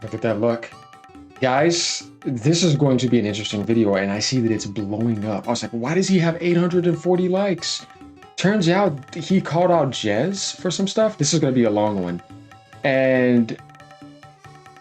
Look at that look. Guys, this is going to be an interesting video, and I see that it's blowing up. I was like, why does he have 840 likes? Turns out he called out Jez for some stuff. This is going to be a long one. And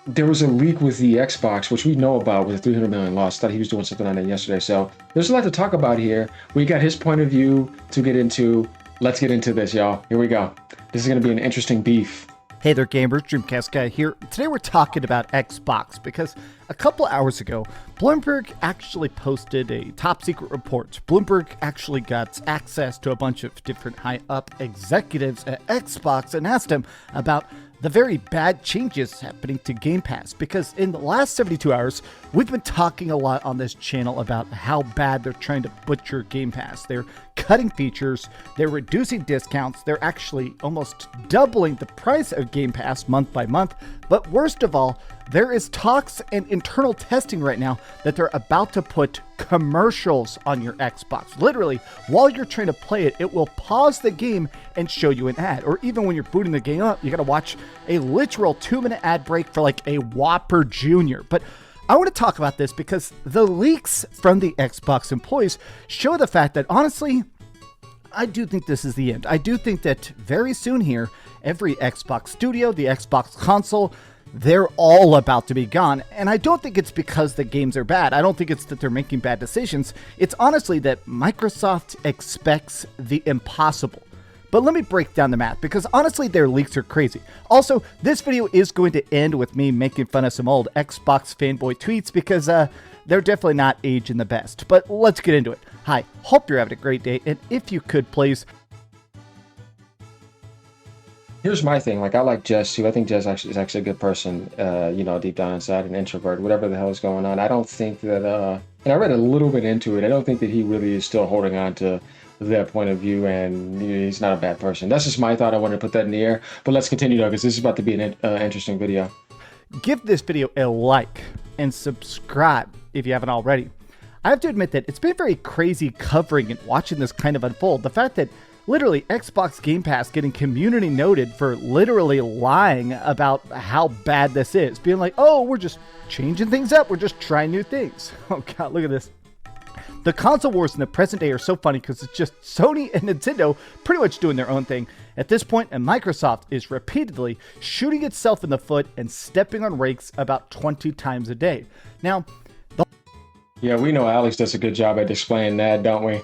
there was a leak with the Xbox, which we know about with the 300 million loss. Thought he was doing something on that yesterday. So there's a lot to talk about here. We got his point of view to get into. Let's get into this, y'all. Here we go. This is going to be an interesting beef. Hey there, gamers. Dreamcast Guy here. Today we're talking about Xbox because a couple hours ago, Bloomberg actually posted a top secret report. Bloomberg actually got access to a bunch of different high-up executives at Xbox and asked them about the very bad changes happening to Game Pass, because in the last 72 hours, we've been talking a lot on this channel about how bad they're trying to butcher Game Pass. They're cutting features, they're reducing discounts, they're actually almost doubling the price of Game Pass month by month, but worst of all, there is talks and internal testing right now that they're about to put commercials on your Xbox. Literally, while you're trying to play it, it will pause the game and show you an ad. Or even when you're booting the game up, you gotta watch a literal 2-minute ad break for like a Whopper Jr. But I want to talk about this because the leaks from the Xbox employees show the fact that, honestly, I do think this is the end. I do think that very soon here, every Xbox studio, the Xbox console, they're all about to be gone. And I don't think it's because the games are bad. I don't think it's that they're making bad decisions. It's honestly that Microsoft expects the impossible. But let me break down the math, because honestly, their leaks are crazy. Also, this video is going to end with me making fun of some old Xbox fanboy tweets, because they're definitely not aging the best. But let's get into it. Hi, hope you're having a great day, and if you could please... Here's my thing. Like, I like Jez too. I think Jez is actually a good person, deep down inside, an introvert, whatever the hell is going on. I don't think that, and I read a little bit into it, I don't think that he really is still holding on to their point of view, and he's not a bad person. That's just my thought. I wanted to put that in the air, but let's continue though, because this is about to be an interesting video. Give this video a like and subscribe if you haven't already. I have to admit that it's been very crazy covering and watching this kind of unfold. The fact that literally Xbox Game Pass getting community noted for literally lying about how bad this is. Being like, oh, we're just changing things up. We're just trying new things. Oh God, look at this. The console wars in the present day are so funny because it's just Sony and Nintendo pretty much doing their own thing at this point, and Microsoft is repeatedly shooting itself in the foot and stepping on rakes about 20 times a day. Now, yeah, we know Alex does a good job at displaying that, don't we?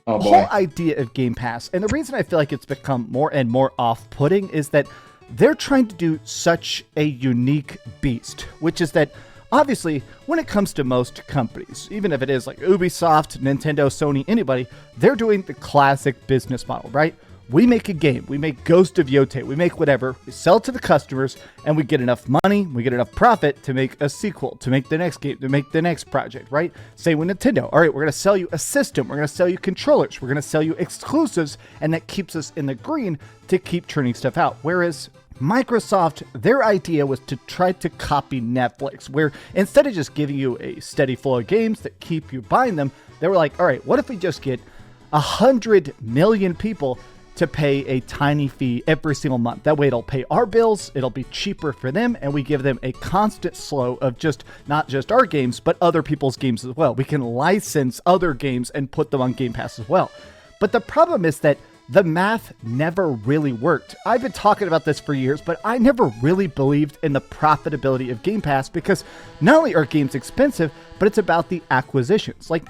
Oh, the whole idea of Game Pass, and the reason I feel like it's become more and more off-putting, is that they're trying to do such a unique beast, which is that obviously, when it comes to most companies, even if it is like Ubisoft, Nintendo, Sony, anybody, they're doing the classic business model, right? We make a game, we make Ghost of Yotei, we make whatever, we sell it to the customers, and we get enough money, we get enough profit to make a sequel, to make the next game, to make the next project, right? Same with Nintendo. All right, we're going to sell you a system, we're going to sell you controllers, we're going to sell you exclusives, and that keeps us in the green to keep churning stuff out. Whereas Microsoft, their idea was to try to copy Netflix, where instead of just giving you a steady flow of games that keep you buying them, they were like, all right, what if we just get 100 million people to pay a tiny fee every single month? That way it'll pay our bills, it'll be cheaper for them, and we give them a constant flow of just not just our games, but other people's games as well. We can license other games and put them on Game Pass as well. But the problem is that the math never really worked. I've been talking about this for years, but I never really believed in the profitability of Game Pass, because not only are games expensive, but it's about the acquisitions. Like,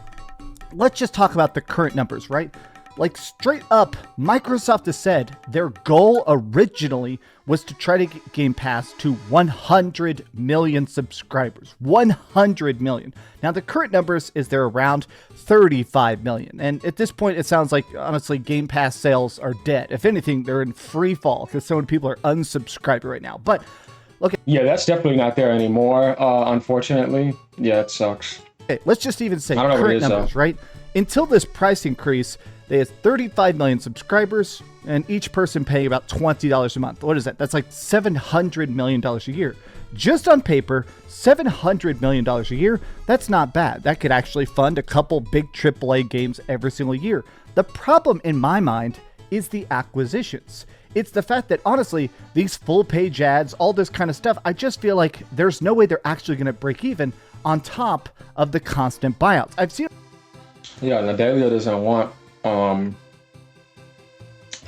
let's just talk about the current numbers, right? Like, straight up, Microsoft has said their goal originally was to try to get Game Pass to 100 million subscribers. 100 million. Now, the current numbers is they're around 35 million. And at this point, it sounds like, honestly, Game Pass sales are dead. If anything, they're in free fall because so many people are unsubscribing right now. But, look. Yeah, that's definitely not there anymore, unfortunately. Yeah, it sucks. Okay, let's just even say current numbers, right? Until this price increase, they had 35 million subscribers, and each person paying about $20 a month. What is that? That's like $700 million a year. Just on paper, $700 million a year, that's not bad. That could actually fund a couple big AAA games every single year. The problem in my mind is the acquisitions. It's the fact that, honestly, these full-page ads, all this kind of stuff, I just feel like there's no way they're actually going to break even on top of the constant buyouts. I've seen... Yeah, Nadalia doesn't want to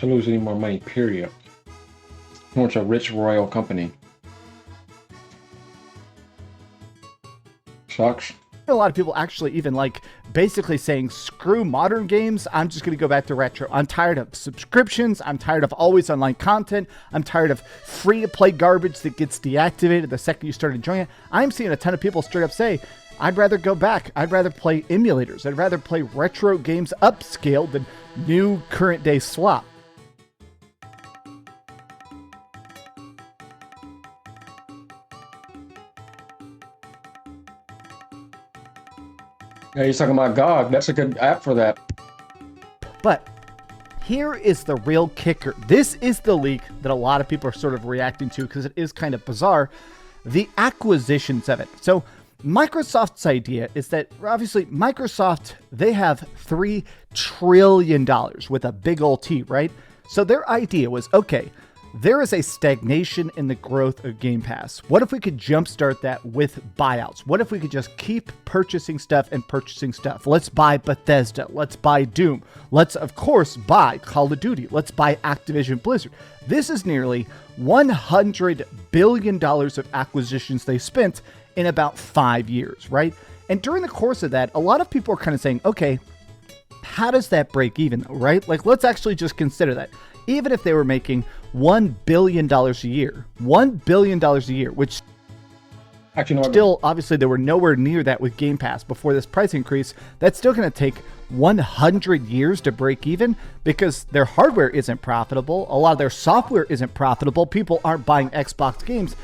lose any more money, period. He wants a rich royal company. Sucks. A lot of people actually even like basically saying, screw modern games, I'm just going to go back to retro. I'm tired of subscriptions. I'm tired of always online content. I'm tired of free to play garbage that gets deactivated the second you start enjoying it. I'm seeing a ton of people straight up say, I'd rather go back. I'd rather play emulators. I'd rather play retro games upscaled than new current day slop. Yeah, he's talking about GOG. That's a good app for that. But here is the real kicker. This is the leak that a lot of people are sort of reacting to because it is kind of bizarre. The acquisitions of it. So Microsoft's idea is that obviously Microsoft, they have $3 trillion with a big old T, right? So their idea was, okay, there is a stagnation in the growth of Game Pass. What if we could jumpstart that with buyouts? What if we could just keep purchasing stuff and purchasing stuff? Let's buy Bethesda. Let's buy Doom. Let's, of course, buy Call of Duty. Let's buy Activision Blizzard. This is nearly $100 billion of acquisitions they spent in about 5 years, right? And during the course of that, a lot of people are kind of saying, okay, how does that break even, though, right? Like, let's actually just consider that. Even if they were making $1 billion a year, $1 billion a year, which actually, still, obviously, they were nowhere near that with Game Pass before this price increase. That's still going to take 100 years to break even because their hardware isn't profitable. A lot of their software isn't profitable. People aren't buying Xbox games.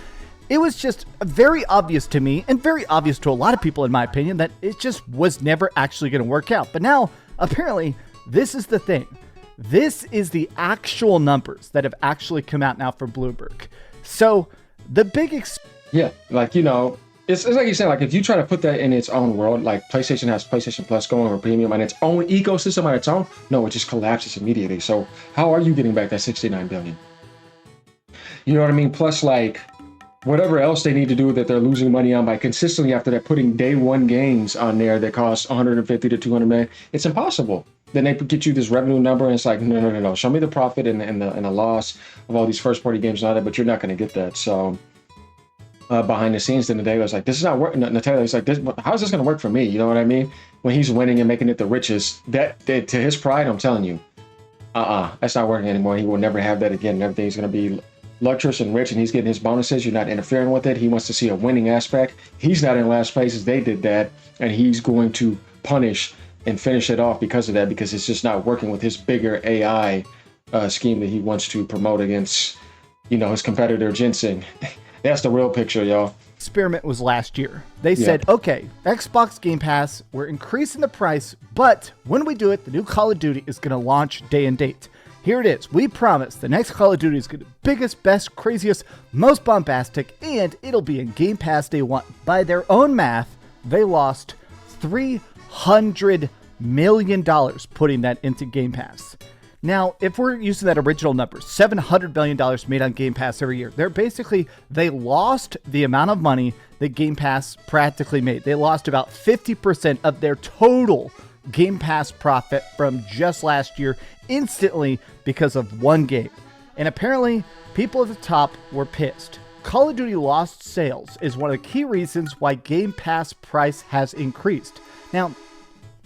It was just very obvious to me and very obvious to a lot of people, in my opinion, that it just was never actually going to work out. But now, apparently, this is the thing. This is the actual numbers that have actually come out now for Bloomberg. So the big... Yeah, like, you know, it's like you said, like if you try to put that in its own world, like PlayStation has PlayStation Plus going over premium on its own ecosystem on its own, no, it just collapses immediately. So how are you getting back that 69 billion? You know what I mean? Plus, like, whatever else they need to do that they're losing money on by consistently after that putting day one games on there that cost 150 to 200 million, it's impossible. Then they get you this revenue number, and it's like, no. Show me the profit and the loss of all these first-party games and all that, but you're not going to get that. So behind the scenes, then Natalia was like, this is not working. Natalia was like, how's this going to work for me? You know what I mean? When he's winning and making it the richest, that to his pride, I'm telling you, that's not working anymore. He will never have that again. Everything's going to be luxurious and rich, and he's getting his bonuses. You're not interfering with it. He wants to see a winning aspect. He's not in last place as they did that, and he's going to punish and finish it off because of that, because it's just not working with his bigger AI scheme that he wants to promote against, you know, his competitor Jensen. That's the real picture, y'all. Experiment was last year. They said, okay, Xbox Game Pass, we're increasing the price, but when we do it, the new Call of Duty is going to launch day and date. Here it is. We promise the next Call of Duty is going to be the biggest, best, craziest, most bombastic, and it'll be in Game Pass day one. By their own math, they lost $300 million putting that into Game Pass. Now, if we're using that original number, $700 million made on Game Pass every year, they lost the amount of money that Game Pass practically made. They lost about 50% of their total Game Pass profit from just last year instantly because of one game. And apparently, people at the top were pissed. Call of Duty lost sales is one of the key reasons why Game Pass price has increased. Now,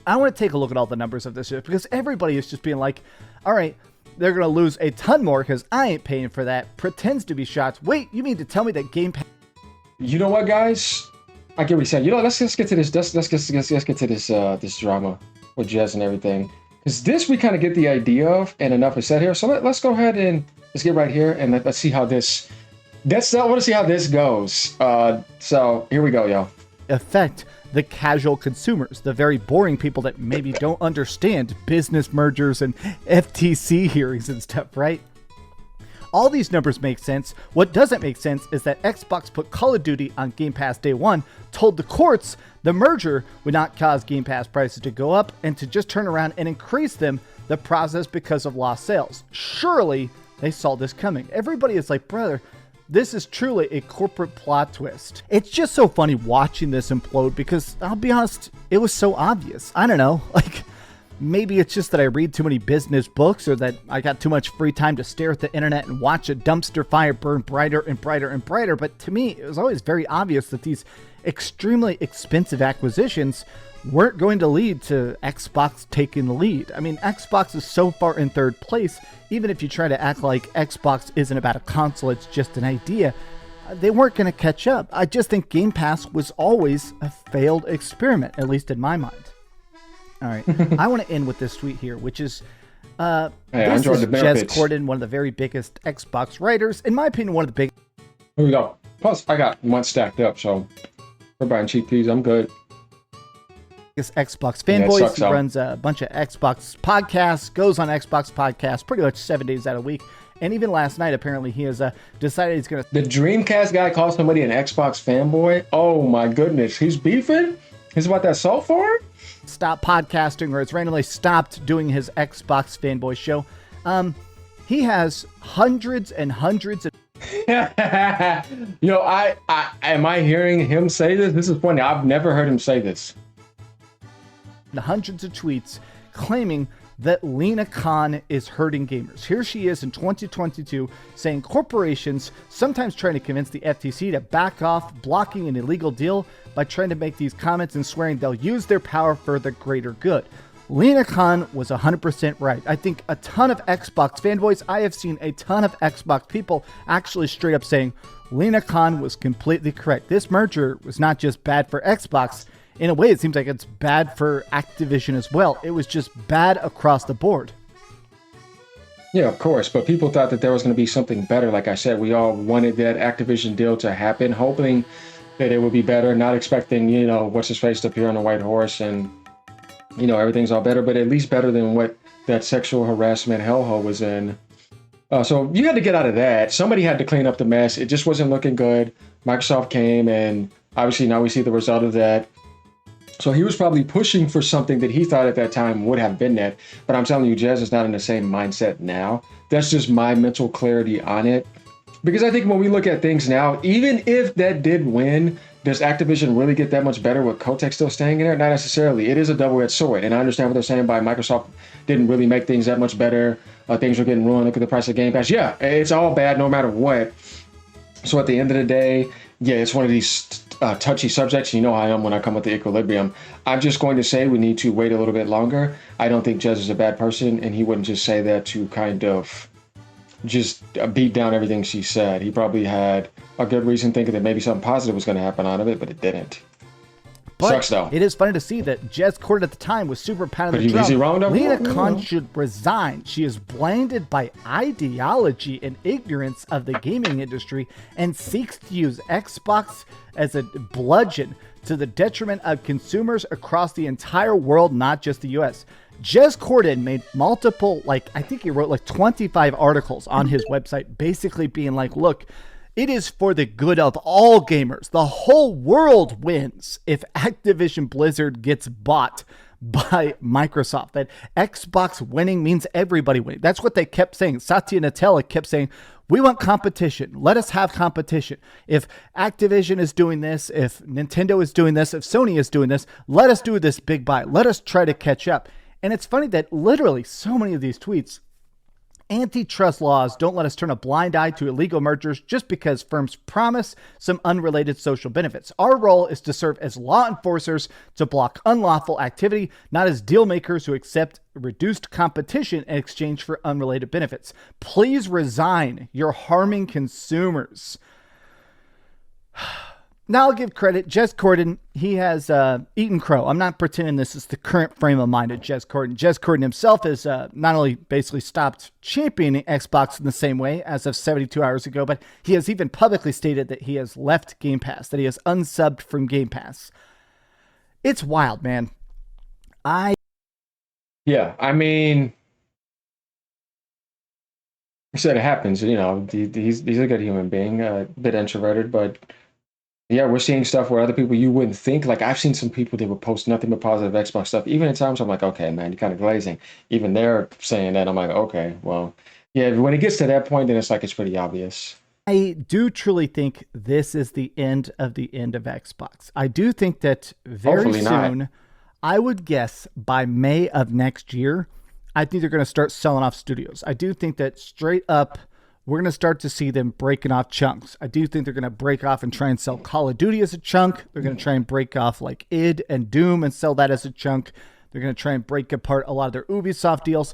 I want to take a look at all the numbers of this because everybody is just being like, all right, they're going to lose a ton more because I ain't paying for that. Pretends to be shocked. Wait, you mean to tell me that Game Pass... You know what, guys? I get what you're saying. You know, let's get to this. Let's get to this drama with Jez and everything. Because this we kind of get the idea of, and enough is said here. So let's go ahead and let's get right here and let's see how this... I want to see how this goes. So here we go, y'all. Affect the casual consumers, the very boring people that maybe don't understand business mergers and FTC hearings and stuff, right? All these numbers make sense. What doesn't make sense is that Xbox put Call of Duty on Game Pass day one, told the courts the merger would not cause Game Pass prices to go up and to just turn around and increase them the process because of lost sales. Surely they saw this coming. Everybody is like, brother, this is truly a corporate plot twist. It's just so funny watching this implode because I'll be honest, it was so obvious. I don't know, like maybe it's just that I read too many business books or that I got too much free time to stare at the internet and watch a dumpster fire burn brighter and brighter and brighter. But to me, it was always very obvious that these extremely expensive acquisitions weren't going to lead to Xbox taking the lead. I mean, Xbox is so far in third place, even if you try to act like Xbox isn't about a console, it's just an idea, they weren't going to catch up. I just think Game Pass was always a failed experiment, at least in my mind. All right, I want to end with this tweet here, which is, this is Jez Corden, one of the very biggest Xbox writers. In my opinion, one of the biggest. Here we go. Plus, I got one stacked up, so we're buying cheap teas. I'm good. Xbox fanboys. He runs a bunch of Xbox podcasts, goes on Xbox podcasts pretty much 7 days out of the week. And even last night, apparently, he has decided he's going to... The Dreamcast guy calls somebody an Xbox fanboy? Oh my goodness. He's beefing? He's about that salt farm? Stop podcasting, or has randomly stopped doing his Xbox fanboy show. He has hundreds and hundreds of... Am I hearing him say this? This is funny. I've never heard him say this. Hundreds of tweets claiming that Lena Khan is hurting gamers. Here she is in 2022 saying corporations sometimes trying to convince the FTC to back off blocking an illegal deal by trying to make these comments and swearing they'll use their power for the greater good. Lena Khan was 100% right. I think a ton of Xbox fanboys, I have seen a ton of Xbox people actually straight up saying Lena Khan was completely correct. This merger was not just bad for Xbox. In a way, it seems like it's bad for Activision as well. It was just bad across the board. Yeah, of course. But people thought that there was going to be something better. Like I said, we all wanted that Activision deal to happen, hoping that it would be better, not expecting, what's-his-face to appear on a white horse and, everything's all better, but at least better than what that sexual harassment hellhole was in. So you had to get out of that. Somebody had to clean up the mess. It just wasn't looking good. Microsoft came, and obviously now we see the result of that. So he was probably pushing for something that he thought at that time would have been that. But I'm telling you, Jez is not in the same mindset now. That's just my mental clarity on it. Because I think when we look at things now, even if that did win, does Activision really get that much better with Kotick still staying in there? Not necessarily. It is a double-edged sword. And I understand what they're saying by Microsoft didn't really make things that much better. Things are getting ruined. Look at the price of Game Pass. Yeah, it's all bad no matter what. So at the end of the day, yeah, it's one of these touchy subjects. You know how I am when I come with the equilibrium. I'm just going to say we need to wait a little bit longer. I don't think Jez is a bad person, and he wouldn't just say that to kind of just beat down everything she said. He probably had a good reason thinking that maybe something positive was going to happen out of it, but it didn't. But sucks though. It is funny to see that Jez Corden at the time was super pounding the drum. Lena Khan should resign. She is blinded by ideology and ignorance of the gaming industry and seeks to use Xbox as a bludgeon to the detriment of consumers across the entire world, not just the US. Jez Corden made multiple, I think he wrote 25 articles on his website, basically being like, look, it is for the good of all gamers. The whole world wins if Activision Blizzard gets bought by Microsoft. That Xbox winning means everybody winning. That's what they kept saying. Satya Nadella kept saying, we want competition. Let us have competition. If Activision is doing this, if Nintendo is doing this, if Sony is doing this, let us do this big buy. Let us try to catch up. And it's funny that literally so many of these tweets, antitrust laws don't let us turn a blind eye to illegal mergers just because firms promise some unrelated social benefits. Our role is to serve as law enforcers to block unlawful activity, not as deal makers who accept reduced competition in exchange for unrelated benefits. Please resign. You're harming consumers. Now I'll give credit. Jez Corden, he has eaten crow. I'm not pretending this is the current frame of mind of Jez Corden. Jez Corden himself has not only basically stopped championing Xbox in the same way as of 72 hours ago, but he has even publicly stated that he has left Game Pass, that he has unsubbed from Game Pass. It's wild, man. Yeah, I mean, he said it happens. He's a good human being, a bit introverted, but Yeah, we're seeing stuff where other people you wouldn't think. Like I've seen some people that would post nothing but positive Xbox stuff. Even at times I'm like, okay, man, you're kind of glazing. Even they're saying that. I'm like, okay, well, yeah. When it gets to that point, then it's like it's pretty obvious. I do truly think this is the end of Xbox. I do think that very Hopefully not. soon, I would guess by May of next year, I think they're going to start selling off studios. I do think that straight up, we're going to start to see them breaking off chunks. I do think they're going to break off and try and sell Call of Duty as a chunk. They're going to try and break off like id and Doom and sell that as a chunk. They're going to try and break apart a lot of their Ubisoft deals.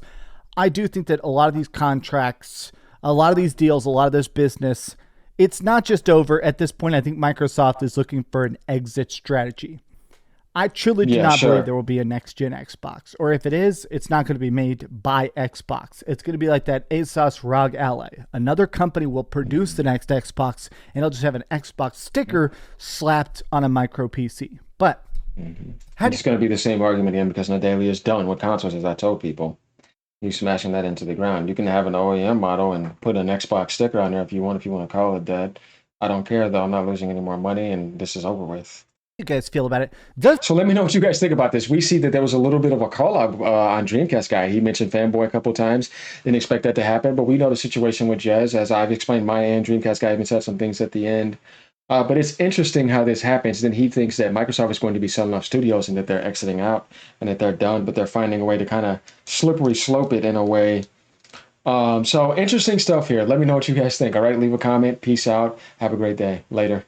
I do think that a lot of these contracts, a lot of these deals, a lot of this business, it's not just over. At this point, I think Microsoft is looking for an exit strategy. I truly do Yeah, not believe sure. there will be a next gen Xbox. Or if it is, it's not going to be made by Xbox. It's going to be like that Asus ROG Ally. Another company will produce the next Xbox and it'll just have an Xbox sticker slapped on a micro PC. But how do It's going to be the same argument again because Nadali is done with consoles, as I told people. You smashing that into the ground. You can have an OEM model and put an Xbox sticker on there if you want. If you want to call it that, I don't care though. I'm not losing any more money, and this is over with. you guys feel about it? Does So let me know what you guys think about this. We see that there was a little bit of a call out on Dreamcast guy. He mentioned fanboy a couple times. Didn't expect that to happen, but we know the situation with Jez. As I've explained my end, Dreamcast guy even said some things at the end. But it's interesting how this happens. Then he thinks that Microsoft is going to be selling off studios and that they're exiting out and that they're done, but they're finding a way to kind of slippery slope it in a way. So interesting stuff here. Let me know what you guys think. All right, leave a comment. Peace out. Have a great day. Later.